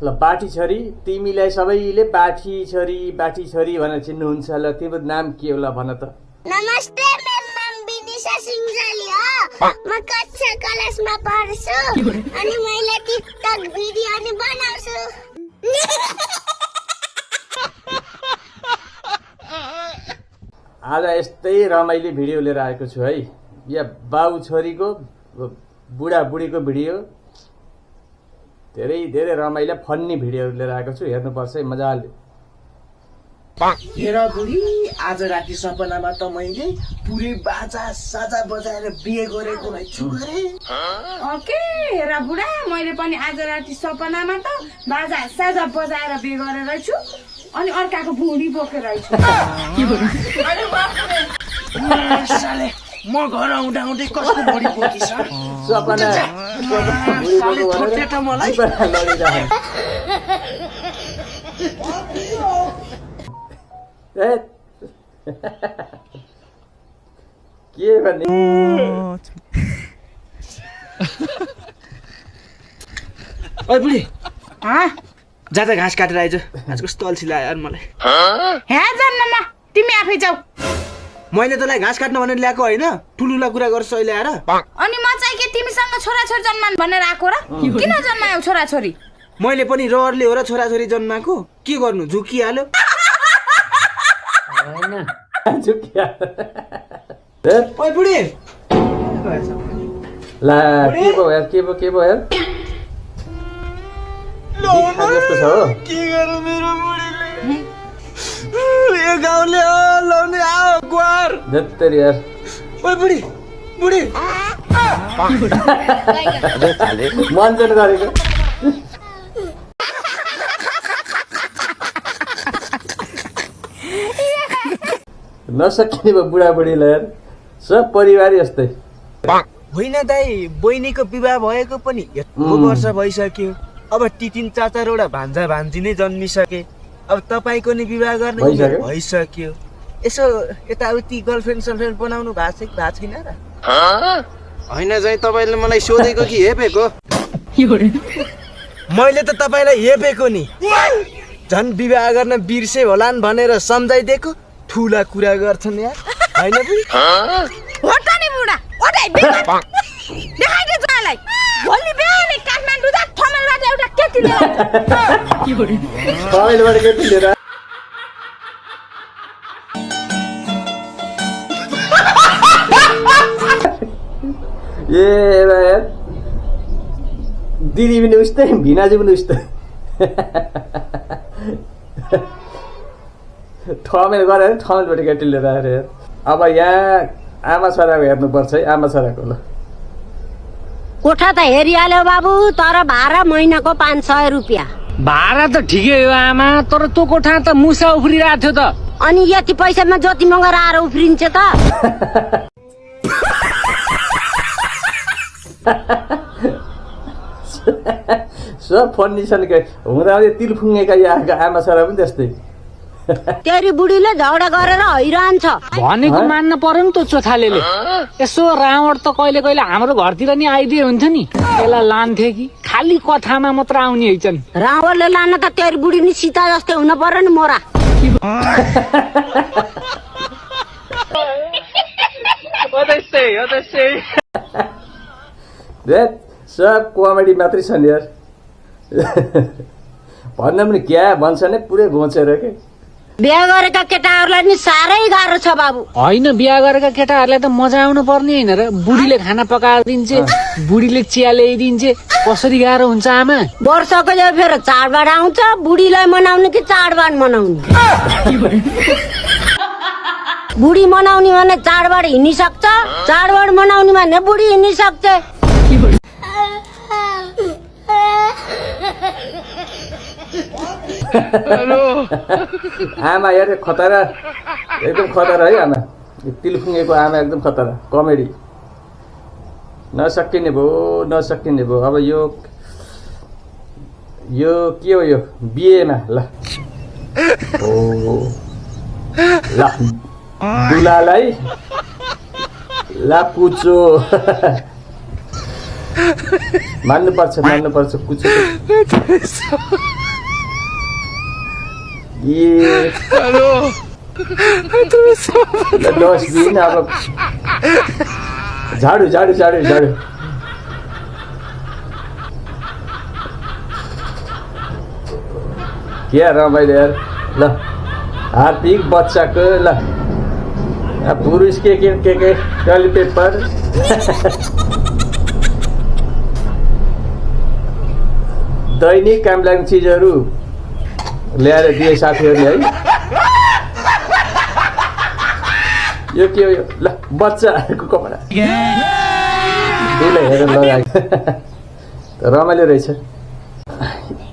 ल बाठी छोरी तिमीलाई सबैले बाठी छोरी भनेर चिन्नुहुन्छ ल तिम्रो नाम के हो ल भन त नमस्ते मेरो नाम विनिशा सिंहजाली हो म कक्षा क्लासमा पढ्छु अनि मैले टिकटक भिडियो अनि बनाउँछु आज यस्तै रमाइलो भिडियो लिएर आएको छु है या बाउ छोरीको बुढा बुढीको भिडियो धेरै रमाइलो फन्नी भिडियोहरू लिएर आएको छु हेर्नुपर्छ है मजाले हेर बुढी आज राति सपनामा त मैले पुरै बाजा साजा बजाएर बिहे गरेको रहेछु अरे ओके हेर बुढा मैले पनि आज राति सपनामा त बाजा साजा बजाएर बिहे गरेर छु अनि अर्काको बुढी बोकेर छु साले म घर आउँदै कस्तो बढी बोकिस सपना साले थोटे त मलाई के भन्ने ओइ बुढी जा त घाँस काटेर आइज आज कस्तो अल्छी लाग्यो यार मलाई हे जन्नमा तिमी आफै जाऊ मैले तँलाई घाँस काट्न भनेर ल्याएको होइन ठुलुला कुरा गर्छु अहिले आएर अनि म चाहिँ के तिमीसँग छोराछोरी जन्मान भनेर आएको र किन जन्मायौ छोराछोरी मैले पनि रहरले हो र छोराछोरी जन्माएको के गर्नु झुकिहाल्यो ओइ बुढी ला के भयो यार के भयो यार जस्तो छ हो के गर्नु मेरो बुढीले यो गाउँले लाउने आओ गुहार जत्तरी यार ओइ बुढी मनजन गरेको नसकिने भयो बुढाबुढीलाई यार सब परिवार यस्तै होइन दाइ बहिनीको विवाह भएको पनि यत्रो वर्ष भइसक्यो अब तिन चारवटा भान्जा भान्जी नै जन्मिसके अब तपाईँको नि विवाह गर्ने भइसक्यो यसो यताउति गर्लफ्रेन्ड सर्लफ्रेन्ड बनाउनु भएको छैन र होइन चाहिँ तपाईँले मलाई सोधेको कि हेपेको मैले त तपाईँलाई हेपेको नि झन् विवाह गर्न बिर्से होलान् भनेर सम्झाइदिएको ठुला कुरा गर्छन् यार होइन नि बुढा देखाइदे जलाई भोलि बिहानै काठमाडौँ जा थमेलबाट एउटा केटी लिएर थमेलबाट केटी लिएर ए यार दिदी पनि उस्तै भिनाजी पनि उस्तै थमेल गरेर थमेलबाट केटी लिएर आएर अब यहाँ आमा छोराको हेर्नुपर्छ है आमा छोराको ल कोठा त हेरिहाल्यो बाबु तर भाडा महिनाको 500 रुपियाँ भाडा त ठिकै हो आमा तर त्यो कोठा त मुसा उफ्रिरहेको थियो त अनि यति पैसामा जति मगर आएर उफ्रिन्छ त सब फर्निचर हुँदा तिलफुङ्गेका आमा छोरा पनि त्यस्तै तेरी बुढीले झगडा गरेर हैरान्छ भनेको मान्न पर्यो नि त चोथाले यसो रावण त कहिले कहिले हाम्रो घरतिर नि आइदिए हुन्थ्यो नि त्यसलाई लान्थे कि खाली कथामा मात्र आउने हैछन् रावणले लान त तेरी बुढी नि सीता जस्तै हुन पर्यो नि मोरा सब कमेडी मात्रै छ नि यार भन्दा पनि क्या भन्छ नि पुरै घोचेर के बिहा गरेका केटाहरूलाई नि साह्रै गाह्रो छ बाबु होइन बिहा गरेका केटाहरूलाई त मजा आउनु पर्ने होइन र बुढीले खाना पकाएर दिन्छे बुढीले चिया ल्याइदिन्छे कसरी गाह्रो हुन्छ आमा वर्षको यो फेरि चाडबाड आउँछ बुढीलाई मनाउने कि चाडबाड मनाउने बुढी मनाउने भने चाडबाड हिँडिसक्छ चाडबाड मनाउने भने बुढी हिँडिसक्छ आमा यार खतरा एकदम खतरा है आमा तिलफुङ्गेको आमा एकदम खतरा कमेडी नसकिने भयो अब यो के हो यो बिहेमा ल ओ ल दुलालाई ला पुचो मान्नुपर्छ कुछ डस्टबिन अब झाडु के रमाइलो यार ल हार्दिक बच्चाको ल पुरुष के टोइलेट पेपर दैनिक काम लाग्ने चिजहरू ल्याएर दिए साथीहरूले है यो के हो यो ल बच्चाहरूको कपडा दुलै हेरेर लगाएको रमाइलो रहेछ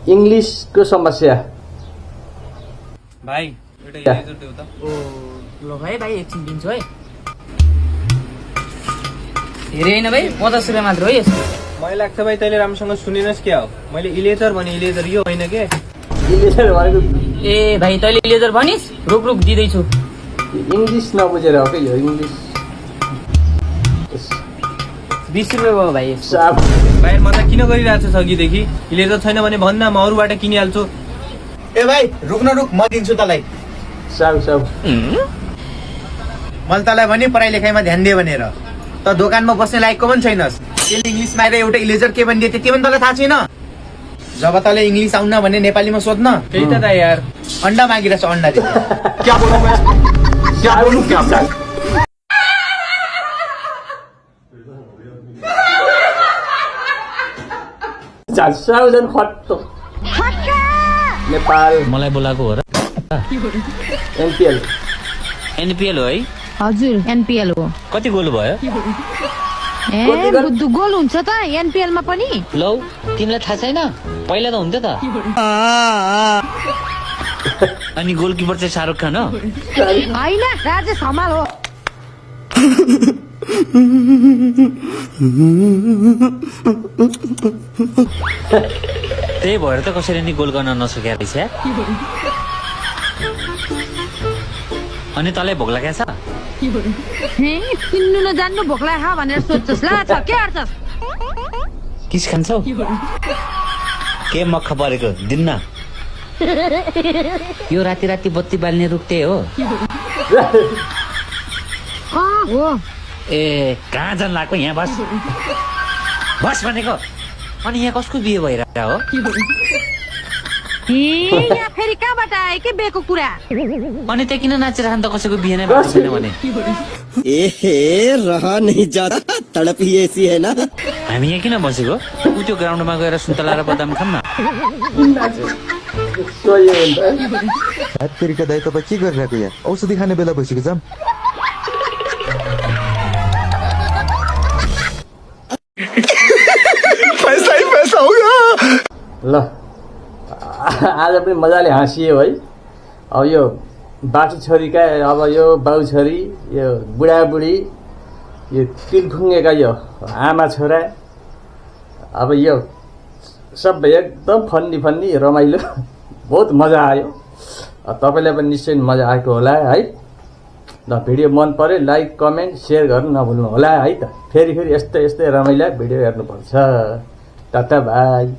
इङ्ग्लिसको समस्या भाइ एउटा इरेजर देऊ त ल भाइ एकछिन दिन्छु है धेरै होइन भाइ 50 रुपियाँ मात्र हो यसको मलाई लाग्छ भाइ तैँले राम्रोसँग सुनेनस् क्या हो मैले इलेजर भने इलेजर यो होइन के इलेजर भनेको ए भाइ तैँले इलेजर भनिस् रुक दिँदैछु इङ्ग्लिस नबुझेर हो कि यो इङ्ग्लिस 20 रुपियाँ भयो भाइ साब बाहिर मजा किन गरिरहेको छ अघिदेखि इलेजर छैन भने भन्न म अरूबाट किनिहाल्छु ए भाइ रुक म दिन्छु तँलाई साब मैले तँलाई भने पढाइ लेखाइमा ध्यान दिए भनेर त दोकानमा बस्ने लायकको पनि छैनस् त्यसले इङ्ग्लिसमा आएर एउटा इलेजर के भनिदिए त्यो पनि तँलाई थाहा छैन जब तँलाई इङ्ग्लिस आउन भने नेपालीमा सोध्न त्यही त दा यार अन्डा मागिरहेछ अन्डा दे क्या बोलूं क्या साउजन खट्टो नेपाल मलाई बोलाएको हो र एनपिएल हो है हजुर एनपिएल हो कति गोल भयो ए बुद्धु गोल हुन्छ त एनपिएल मा पनि लौ तिमीलाई थाहा छैन पहिला त हुन्थ्यो त अनि गोलकिपर चाहिँ शाहरुख खान हो होइन राजेश हमाल हो त्यही भएर त कसरी नि गोल गर्न नसकेको रहेछ अनि तँलाई भोक लागेको छ किन्नु नजान्नु भोक लाग्यो भनेर सोध्छस् ला छ के गर्छस् किस खान्छौ के मक्ख परेको दिन्न यो राति बत्ती बाल्ने रुख त्यही हो हो ए कहाँ जान लाग्यो यहाँ बस भनेको अनि यहाँ कसको बिहे भइरहेको हो यहाँ फेरि कहाँबाट आयो के बेको कुरा अनि त्यहाँ किन नाचिरहन्छ त कसैको बिहे नै भएको छैन भने रहा नहीं जाता तड़प ही ऐसी है ना हामी यहाँ किन बसेको उ त्यो ग्राउन्डमा गएर सुन्तला र बदाम खाऊँ न तेरिका दाइ तपाईँ के गरिरहेको यहाँ औषधि खाने बेला भइसक्यो जाम पैसा होगा ल आज पनि मजाले हाँसियो है अब यो बाटो छोरीका अब यो बाउ छोरी यो बुढाबुढी यो तिलखुङ्गेका यो आमा छोरा अब यो सबै एकदम फन्नी रमाइलो बहुत मजा आयो तपाईँलाई पनि निश्चय मजा आएको होला है ल भिडियो मन पर्यो लाइक कमेन्ट सेयर गर्नु नभुल्नु होला है त फेरि यस्तै रमाइला भिडियो हेर्नुपर्छ टाटा बाई